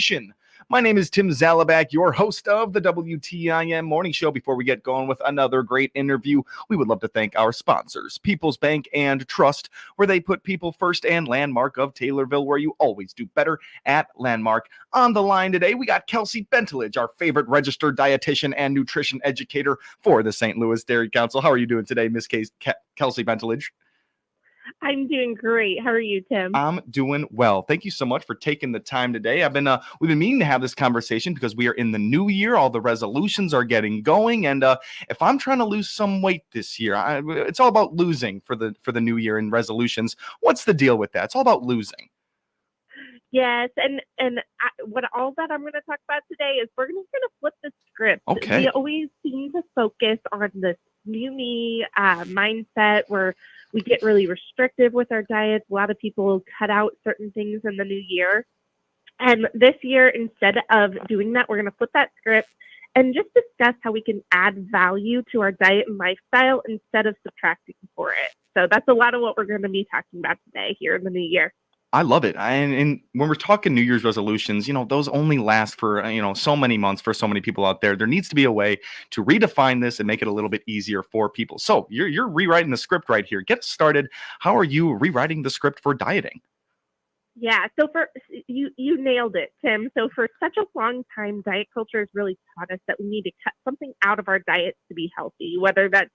Nation. My name is Tim Zalabak, your host of the WTIM Morning Show. Before we get going with another great interview, we would love to thank our sponsors, People's Bank and Trust, where they put people first, and Landmark of Taylorville, where you always do better at Landmark. On the line today, we got Kelsey Benteledge, our favorite registered dietitian and nutrition educator for the St. Louis Dairy Council. How are you doing today, Miss Kelsey Benteledge? I'm doing great. How are you, Tim? I'm doing well. Thank you so much for taking the time today. We've been meaning to have this conversation because we are in the new year. All the resolutions are getting going, and if I'm trying to lose some weight this year, it's all about losing for the new year and resolutions. What's the deal with that? It's all about losing. Yes, what all that I'm going to talk about today is we're going to flip the script. Okay. We always seem to focus on this new me mindset where we get really restrictive with our diets. A lot of people cut out certain things in the new year. And this year, instead of doing that, we're going to flip that script and just discuss how we can add value to our diet and lifestyle instead of subtracting for it. So that's a lot of what we're going to be talking about today here in the new year. I love it. And when we're talking New Year's resolutions, those only last for, so many months for so many people out there. There needs to be a way to redefine this and make it a little bit easier for people. So you're rewriting the script right here. Get started. How are you rewriting the script for dieting? Yeah, so you nailed it, Tim. So for such a long time, diet culture has really taught us that we need to cut something out of our diets to be healthy, whether that's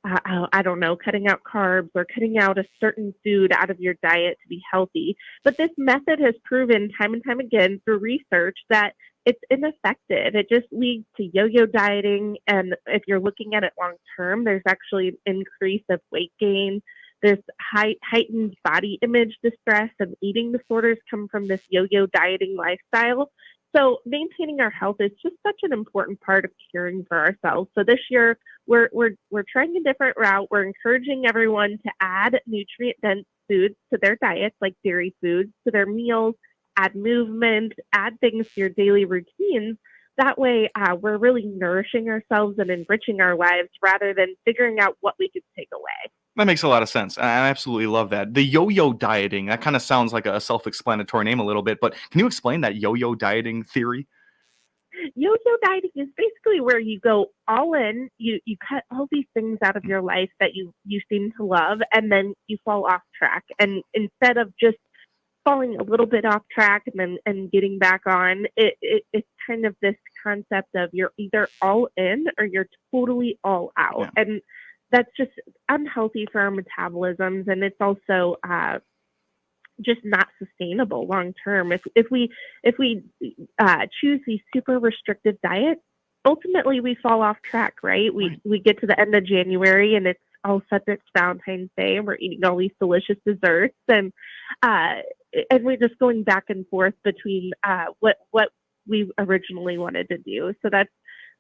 I don't know, cutting out carbs or cutting out a certain food out of your diet to be healthy. But this method has proven time and time again through research that it's ineffective. It just leads to yo-yo dieting. And if you're looking at it long term, there's actually an increase of weight gain. There's heightened body image distress, and eating disorders come from this yo-yo dieting lifestyle. So maintaining our health is just such an important part of caring for ourselves. So this year, we're trying a different route. We're encouraging everyone to add nutrient-dense foods to their diets, like dairy foods, to their meals, add movement, add things to your daily routines. That way, we're really nourishing ourselves and enriching our lives rather than figuring out what we could take away. That makes a lot of sense. I absolutely love that. The yo-yo dieting, that kind of sounds like a self-explanatory name a little bit, but can you explain that yo-yo dieting theory? Yo-yo dieting is basically where you go all in, you cut all these things out of your life that you seem to love, and then you fall off track. And instead of just falling a little bit off track and getting back on, it's kind of this concept of you're either all in or you're totally all out. Yeah. And that's just unhealthy for our metabolisms, and it's also just not sustainable long term. If we choose these super restrictive diets, ultimately we fall off track, right? We get to the end of January and it's all set to Valentine's Day, and we're eating all these delicious desserts, and we're just going back and forth between what we originally wanted to do. So that's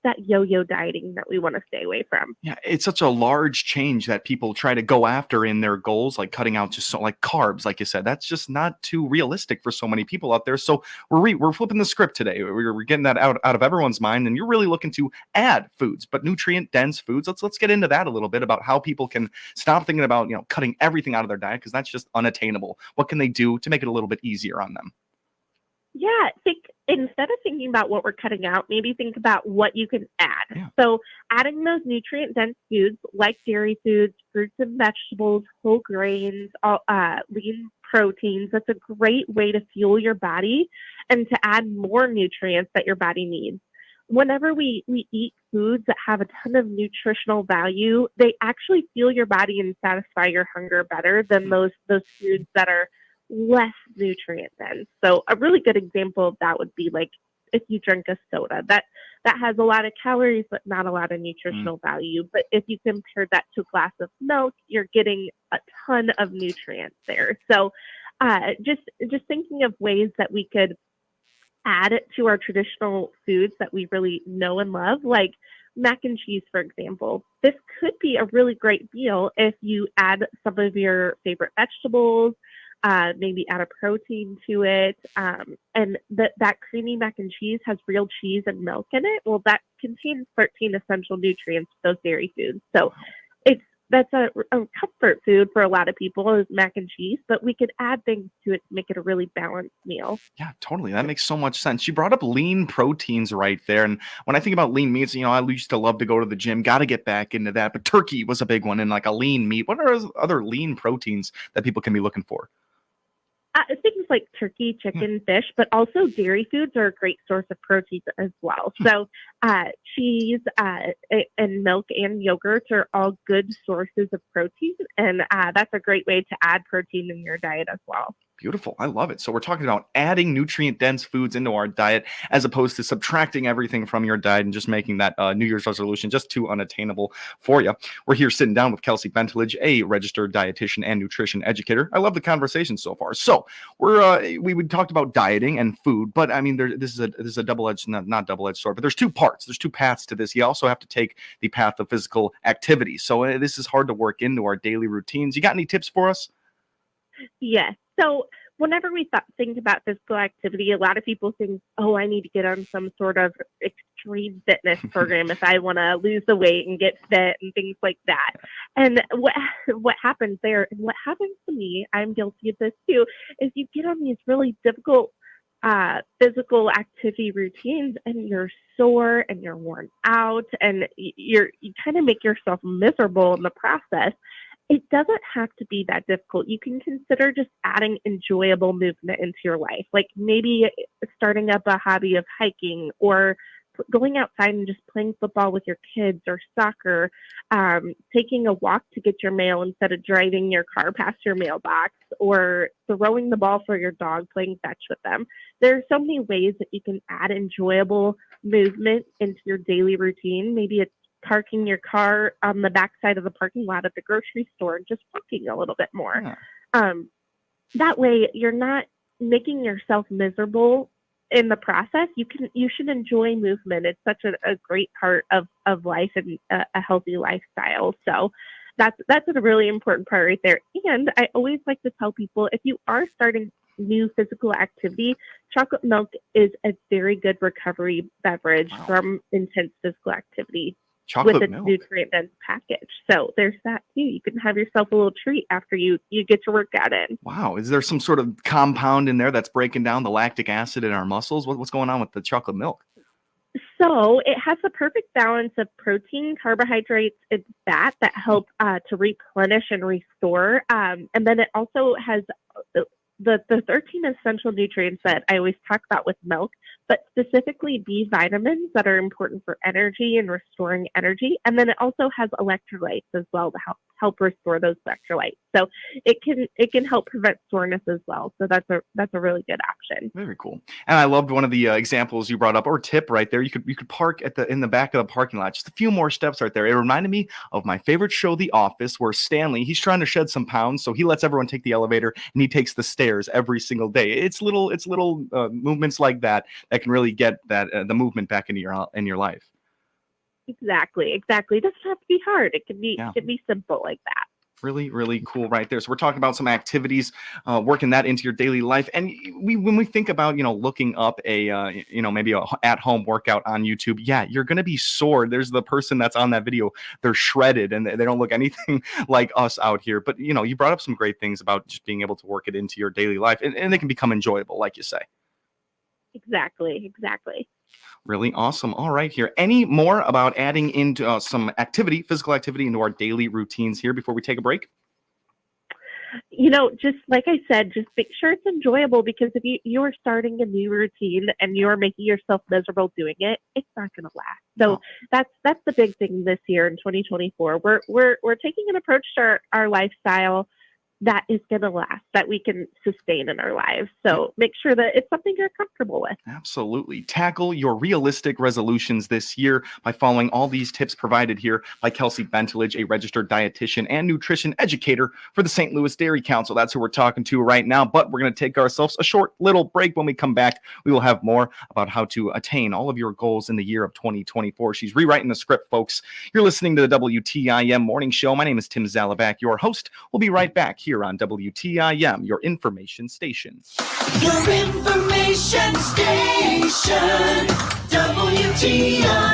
that yo-yo dieting that we want to stay away from. Yeah, it's such a large change that people try to go after in their goals, like cutting out just like carbs, like you said. That's just not too realistic for so many people out there. So we're flipping the script today. We're getting that out of everyone's mind, and you're really looking to add foods, but nutrient-dense foods. Let's get into that a little bit about how people can stop thinking about cutting everything out of their diet, because that's just unattainable. What can they do to make it a little bit easier on them? Yeah, instead of thinking about what we're cutting out, maybe think about what you can add. Yeah. So adding those nutrient-dense foods like dairy foods, fruits and vegetables, whole grains, lean proteins, that's a great way to fuel your body and to add more nutrients that your body needs. Whenever we eat foods that have a ton of nutritional value, they actually fuel your body and satisfy your hunger better than those foods that are less nutrient dense. So a really good example of that would be like if you drink a soda that has a lot of calories but not a lot of nutritional value. But if you compare that to a glass of milk, you're getting a ton of nutrients there. So just thinking of ways that we could add it to our traditional foods that we really know and love, like mac and cheese, for example. This could be a really great meal if you add some of your favorite vegetables, maybe add a protein to it. And that creamy mac and cheese has real cheese and milk in it. Well, that contains 13 essential nutrients, those dairy foods. So that's a comfort food for a lot of people is mac and cheese, but we could add things to it to make it a really balanced meal. Yeah, totally. That makes so much sense. You brought up lean proteins right there. And when I think about lean meats, I used to love to go to the gym, got to get back into that. But turkey was a big one and like a lean meat. What are other lean proteins that people can be looking for? Things like turkey, chicken, fish, but also dairy foods are a great source of protein as well. So cheese and milk and yogurt are all good sources of protein, and that's a great way to add protein in your diet as well. Beautiful. I love it. So we're talking about adding nutrient-dense foods into our diet as opposed to subtracting everything from your diet and just making that New Year's resolution just too unattainable for you. We're here sitting down with Kelsey Benteledge, a registered dietitian and nutrition educator. I love the conversation so far. So we talked about dieting and food, but I mean, this is a double-edged, not double-edged sword, but there's two parts. There's two paths to this. You also have to take the path of physical activity. So this is hard to work into our daily routines. You got any tips for us? Yes. So whenever we think about physical activity, a lot of people think, oh, I need to get on some sort of extreme fitness program if I want to lose the weight and get fit and things like that. And what happens there, and what happens to me, I'm guilty of this too, is you get on these really difficult physical activity routines and you're sore and you're worn out and you kind of make yourself miserable in the process. It doesn't have to be that difficult. You can consider just adding enjoyable movement into your life, like maybe starting up a hobby of hiking or going outside and just playing football with your kids or soccer, taking a walk to get your mail instead of driving your car past your mailbox, or throwing the ball for your dog, playing fetch with them. There are so many ways that you can add enjoyable movement into your daily routine. Maybe it's parking your car on the backside of the parking lot at the grocery store and just walking a little bit more. Yeah. That way you're not making yourself miserable in the process. You should enjoy movement. It's such a great part of life and a healthy lifestyle. So that's a really important part right there. And I always like to tell people, if you are starting new physical activity, chocolate milk is a very good recovery beverage from intense physical activity. Chocolate with its nutrient-dense package. So there's that too. You can have yourself a little treat after you get your workout in. Wow. Is there some sort of compound in there that's breaking down the lactic acid in our muscles? What's going on with the chocolate milk? So it has the perfect balance of protein, carbohydrates, and fat that help to replenish and restore. And then it also has the 13 essential nutrients that I always talk about with milk, but specifically B vitamins that are important for energy and restoring energy. And then it also has electrolytes as well to help restore those electrolytes. So it can help prevent soreness as well. So that's a really good option. Very cool. And I loved one of the examples you brought up, or tip right there. You could park in the back of the parking lot. Just a few more steps right there. It reminded me of my favorite show, The Office, where Stanley, he's trying to shed some pounds, so he lets everyone take the elevator and he takes the stairs every single day. It's little movements like that can really get that the movement back into your life. Exactly. It doesn't have to be hard. It can be simple like that. Really, really cool right there. So we're talking about some activities, working that into your daily life. And when we think about, looking up a, maybe a at-home workout on YouTube, yeah, you're going to be sore. There's the person that's on that video. They're shredded and they don't look anything like us out here. But, you brought up some great things about just being able to work it into your daily life and they can become enjoyable, like you say. Exactly. Really awesome. All right, here. Any more about adding into some physical activity into our daily routines here before we take a break? Just like I said, just make sure it's enjoyable, because if you are starting a new routine and you're making yourself miserable doing it, it's not going to last. So that's the big thing this year in 2024. We're taking an approach to our lifestyle that is going to last, that we can sustain in our lives. So make sure that it's something you're comfortable with. Absolutely. Tackle your realistic resolutions this year by following all these tips provided here by Kelsey Benteledge, a registered dietitian and nutrition educator for the St. Louis Dairy Council. That's who we're talking to right now, but we're going to take ourselves a short little break. When we come back, we will have more about how to attain all of your goals in the year of 2024. She's rewriting the script, folks. You're listening to the WTIM Morning Show. My name is Tim Zalabak, your host. We'll be right back here on WTIM, your information station. Your information station, WTIM.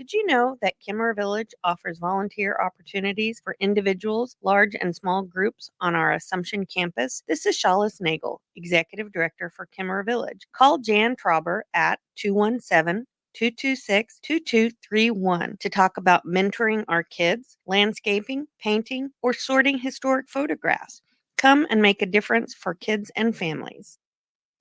Did you know that Kimmer Village offers volunteer opportunities for individuals, large and small groups on our Assumption campus? This is Shalis Nagel, Executive Director for Kimmer Village. Call Jan Trauber at 217-226-2231 to talk about mentoring our kids, landscaping, painting, or sorting historic photographs. Come and make a difference for kids and families.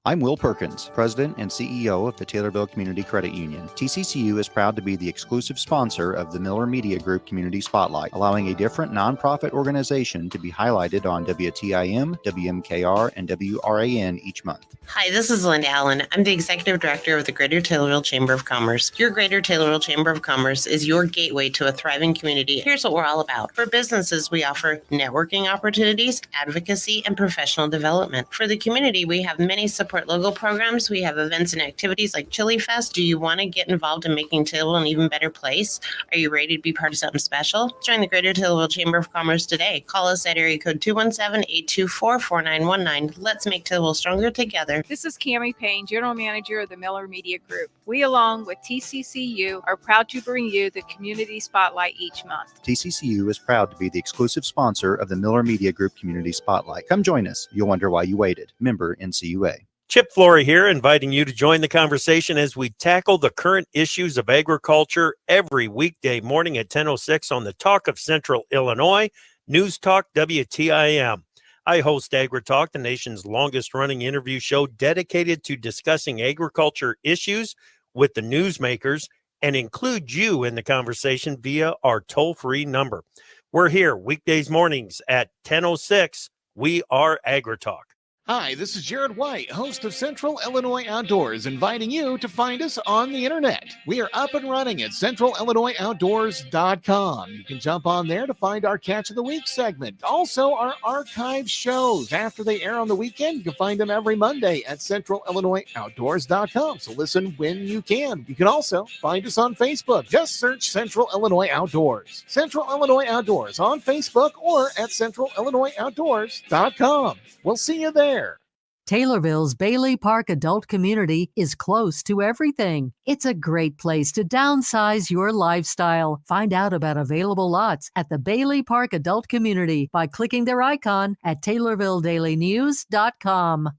I'm Will Perkins, President and CEO of the Taylorville Community Credit Union. TCCU is proud to be the exclusive sponsor of the Miller Media Group Community Spotlight, allowing a different nonprofit organization to be highlighted on WTIM, WMKR, and WRAN each month. Hi, this is Linda Allen. I'm the Executive Director of the Greater Taylorville Chamber of Commerce. Your Greater Taylorville Chamber of Commerce is your gateway to a thriving community. Here's what we're all about. For businesses, we offer networking opportunities, advocacy, and professional development. For the community, we have many support local programs. We have events and activities like Chili Fest. Do you want to get involved in making Taylorville an even better place? Are you ready to be part of something special? Join the Greater Taylorville Chamber of Commerce today. Call us at area code 217-824-4919. Let's make Taylorville stronger together. This is Cammie Payne, General Manager of the Miller Media Group. We, along with TCCU, are proud to bring you the Community Spotlight each month. TCCU is proud to be the exclusive sponsor of the Miller Media Group Community Spotlight. Come join us. You'll wonder why you waited. Member NCUA. Chip Flory here, inviting you to join the conversation as we tackle the current issues of agriculture every weekday morning at 10:06 on the Talk of Central Illinois, News Talk WTIM. I host AgriTalk, the nation's longest-running interview show dedicated to discussing agriculture issues with the newsmakers and include you in the conversation via our toll-free number. We're here weekdays mornings at 10:06. We are AgriTalk. Hi, this is Jared White, host of Central Illinois Outdoors, inviting you to find us on the internet. We are up and running at centralillinoisoutdoors.com. You can jump on there to find our Catch of the Week segment. Also, our archive shows. After they air on the weekend, you can find them every Monday at centralillinoisoutdoors.com. So listen when you can. You can also find us on Facebook. Just search Central Illinois Outdoors. Central Illinois Outdoors on Facebook or at centralillinoisoutdoors.com. We'll see you there. Taylorville's Bailey Park adult community is close to everything. It's a great place to downsize your lifestyle. Find out about available lots at the Bailey Park adult community by clicking their icon at TaylorvilleDailyNews.com.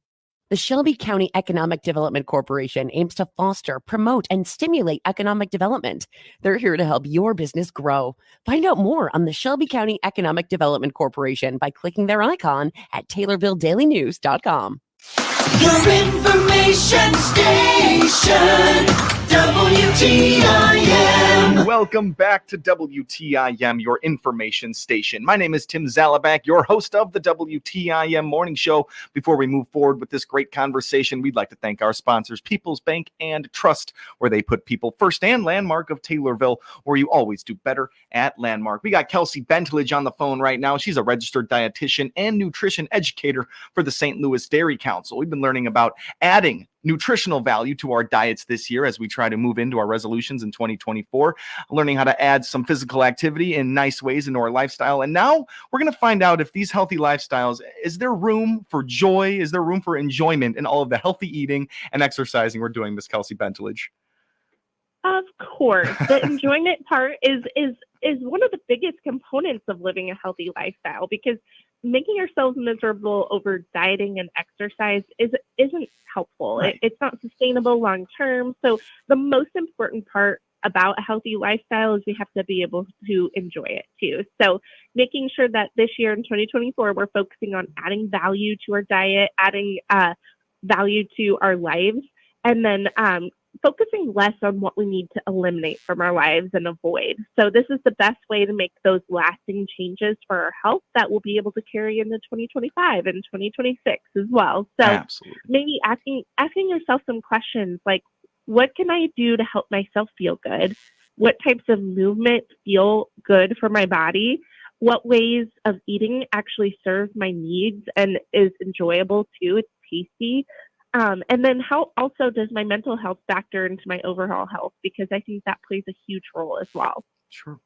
The Shelby County Economic Development Corporation aims to foster, promote, and stimulate economic development. They're here to help your business grow. Find out more on the Shelby County Economic Development Corporation by clicking their icon at TaylorvilleDailyNews.com. Your information station, WTIM. Welcome back to WTIM, your information station. My name is Tim Zalabak, your host of the WTIM Morning Show. Before we move forward with this great conversation, we'd like to thank our sponsors, People's Bank and Trust, where they put people first, and Landmark of Taylorville, where you always do better at Landmark. We got Kelsey Bentlage on the phone right now. She's a registered dietitian and nutrition educator for the St. Louis Dairy Council. We've been learning about adding nutritional value to our diets this year as we try to move into our resolutions in 2024, learning how to add some physical activity in nice ways into our lifestyle. And now we're going to find out if these healthy lifestyles, is there room for joy? Is there room for enjoyment in all of the healthy eating and exercising we're doing, Miss Kelsey Bentlage? Of course. The enjoyment part is one of the biggest components of living a healthy lifestyle, because making ourselves miserable over dieting and exercise isn't helpful. Right. It's not sustainable long term. So the most important part about a healthy lifestyle is we have to be able to enjoy it too. So making sure that this year in 2024, we're focusing on adding value to our diet, adding value to our lives, and then focusing less on what we need to eliminate from our lives and avoid. So this is the best way to make those lasting changes for our health that we'll be able to carry into 2025 and 2026 as well. So Absolutely. Maybe asking yourself some questions like, what can I do to help myself feel good? What types of movement feel good for my body? What ways of eating actually serve my needs and is enjoyable too? It's tasty. And then how also does my mental health factor into my overall health? Because I think that plays a huge role as well. Sure.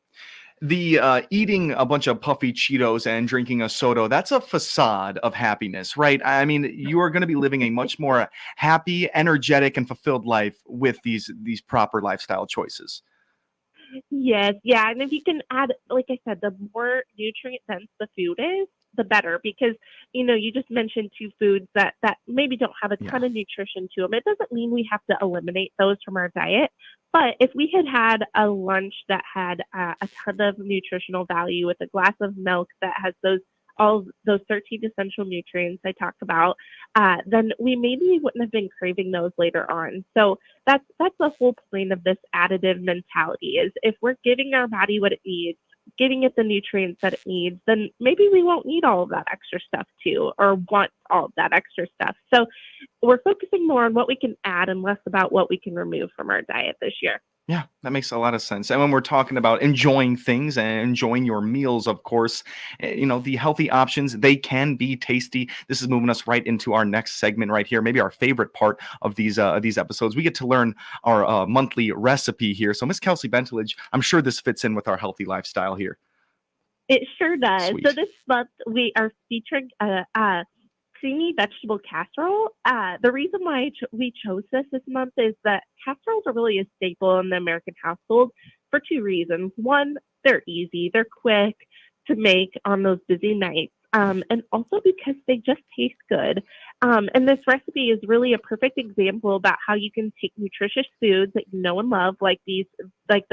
The eating a bunch of puffy Cheetos and drinking a soda, that's a facade of happiness, right? I mean, you are going to be living a much more happy, energetic, and fulfilled life with these proper lifestyle choices. Yes, yeah, and if you can add, like I said, the more nutrient dense the food is, the better. Because you just mentioned two foods that maybe don't have a ton of nutrition to them. It doesn't mean we have to eliminate those from our diet. But if we had a lunch that had a ton of nutritional value with a glass of milk that has all those 13 essential nutrients I talked about, then we maybe wouldn't have been craving those later on. So that's the whole point of this additive mentality is if we're giving our body what it needs, giving it the nutrients that it needs, then maybe we won't need all of that extra stuff too, or want all of that extra stuff. So we're focusing more on what we can add and less about what we can remove from our diet this year. Yeah, that makes a lot of sense. And when we're talking about enjoying things and enjoying your meals, of course, the healthy options, they can be tasty. This is moving us right into our next segment right here, maybe our favorite part of these episodes. We get to learn our monthly recipe here. So, Miss Kelsey Benteledge, I'm sure this fits in with our healthy lifestyle here. It sure does. Sweet. So this month we are featuring creamy vegetable casserole. The reason why we chose this month is that casseroles are really a staple in the American household for two reasons. One, they're easy, they're quick to make on those busy nights, and also because they just taste good. And this recipe is really a perfect example about how you can take nutritious foods that you know and love, like the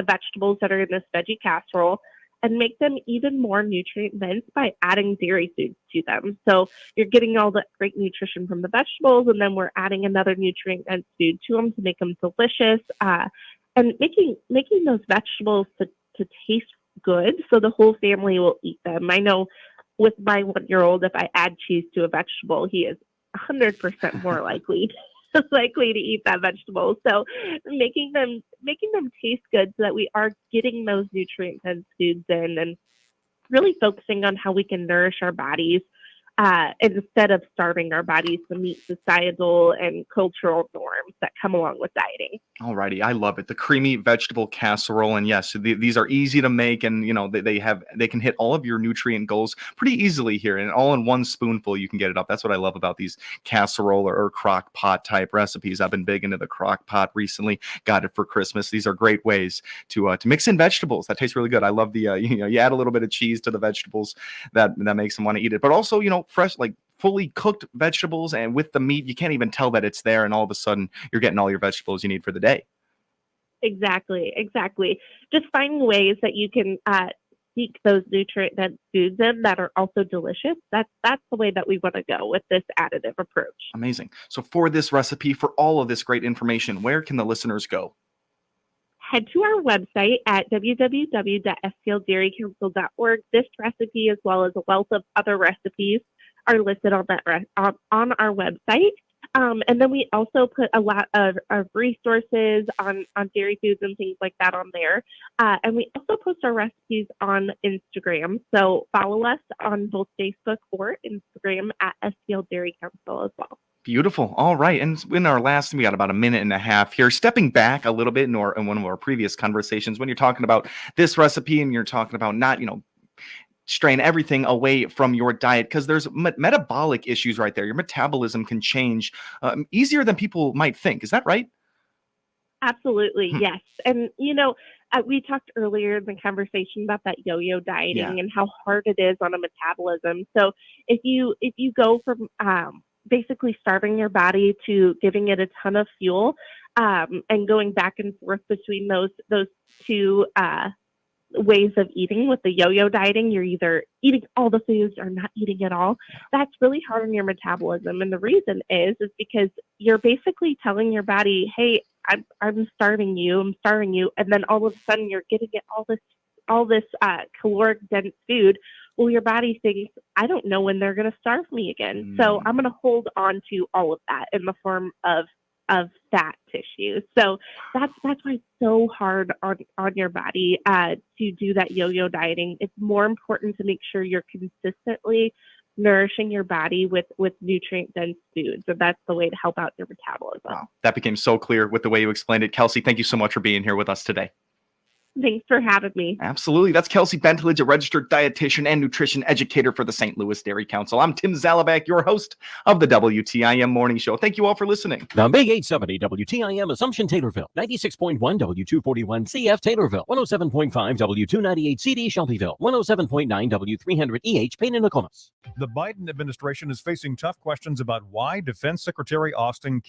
vegetables that are in this veggie casserole, and make them even more nutrient dense by adding dairy foods to them. So you're getting all the great nutrition from the vegetables, and then we're adding another nutrient dense food to them to make them delicious, and making those vegetables to taste good so the whole family will eat them. I know with my 1-year-old, if I add cheese to a vegetable, he is 100% more likely to eat that vegetable. So making them taste good so that we are getting those nutrient dense foods in, and really focusing on how we can nourish our bodies instead of starving our bodies to meet societal and cultural norms that come along with dieting. Alrighty, I love it. The creamy vegetable casserole, and yes, these are easy to make, and they can hit all of your nutrient goals pretty easily here, and all in one spoonful you can get it up. That's what I love about these casserole or crock pot type recipes. I've been big into the crock pot recently. Got it for Christmas. These are great ways to mix in vegetables. That tastes really good. I love the you add a little bit of cheese to the vegetables that makes them want to eat it, but also fresh, like fully cooked vegetables, and with the meat, you can't even tell that it's there, and all of a sudden you're getting all your vegetables you need for the day. Exactly. Just finding ways that you can seek those nutrient dense foods in that are also delicious. That's the way that we want to go with this additive approach. Amazing. So for this recipe, for all of this great information, where can the listeners go? Head to our website at www.stldairycouncil.org. This recipe, as well as a wealth of other recipes, are listed on on our website. And then we also put a lot of resources on dairy foods and things like that on there. And we also post our recipes on Instagram. So follow us on both Facebook or Instagram at STL Dairy Council as well. Beautiful. All right. And in our last, we got about a minute and a half here. Stepping back a little bit in one of our previous conversations, when you're talking about this recipe and you're talking about not, strain everything away from your diet, because there's metabolic issues right there. Your metabolism can change easier than people might think. Is that right? Absolutely. Yes. And, we talked earlier in the conversation about that yo-yo dieting and how hard it is on a metabolism. So if you go from basically starving your body to giving it a ton of fuel, and going back and forth between those two ways of eating with the yo-yo dieting, you're either eating all the foods or not eating at all. That's really hard on your metabolism. And the reason is because you're basically telling your body, hey, I'm starving you. And then all of a sudden you're getting it all this caloric dense food. Well, your body thinks, I don't know when they're going to starve me again. So I'm going to hold on to all of that in the form of fat tissue. So that's why it's so hard on your body to do that yo-yo dieting. It's more important to make sure you're consistently nourishing your body with nutrient dense foods. So that's the way to help out your metabolism. Wow. That became so clear with the way you explained it. Kelsey, thank you so much for being here with us today. Thanks for having me. Absolutely. That's Kelsey Benteledge, a registered dietitian and nutrition educator for the St. Louis Dairy Council. I'm Tim Zalabak, your host of the WTIM Morning Show. Thank you all for listening. The Big 870 WTIM Assumption Taylorville, 96.1 W241 CF Taylorville, 107.5 W298 CD Shelbyville, 107.9 W300 EH Payne and Nokomis. The Biden administration is facing tough questions about why Defense Secretary Austin